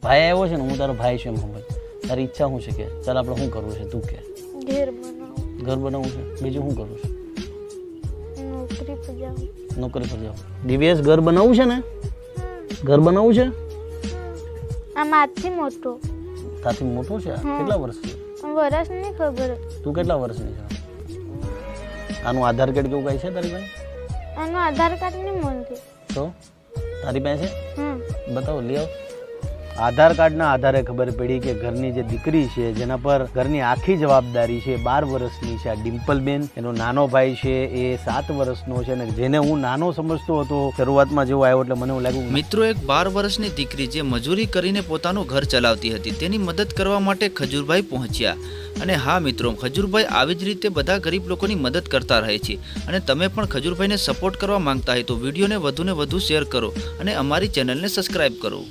ભાઈ આવ્યો છે ને, હું તારો ભાઈ છું એમ સમજ. તારી ઈચ્છા શું છે કે ચાલ આપણે શું કરવું છે તું કે? ઘેર બનાવું, ઘર બનાવવું છે, બીજું શું કરવું છે? નોકરી પર જાઉં. નોકરી પર જાવ. દિવ્યેશ ઘર બનાવવું છે ને? ઘર બનાવવું છે? આ મારથી મોટો તાથી મોટો છે? કેટલા વર્ષની? વરસ નહીં ખબર. તું કેટલા વર્ષની છે? આનું આધાર કાર્ડ કેવું કઈ છે તારી પાસે? આનું આધાર કાર્ડ નહીં મળતી. તો તારી પાસે હમ બતાવો, લઈ આવ. આધાર કાર્ડના આધારે ખબર પડી કે ઘરની જે દીકરી છે, જેના પર ઘરની આખી જવાબદારી છે, 12 વર્ષની છે આ ડિમ્પલબેન. એનો નાનો ભાઈ છે એ 7 વર્ષનો છે, અને જેને હું નાનો સમજતો હતો શરૂઆતમાં જેવો આવ્યો એટલે મને એવું લાગ્યું. મિત્રો, એક 12 વર્ષની દીકરી જે મજૂરી કરીને પોતાનું ઘર ચલાવતી હતી, તેની મદદ કરવા માટે ખજૂરભાઈ પહોંચ્યા. અને હા મિત્રો, ખજૂરભાઈ આવી જ રીતે બધા ગરીબ લોકોની મદદ કરતા રહે છે. અને તમે પણ ખજૂરભાઈને સપોર્ટ કરવા માંગતા હોય તો વિડીયોને વધુને વધુ શેર કરો અને અમારી ચેનલને સબસ્ક્રાઈબ કરો.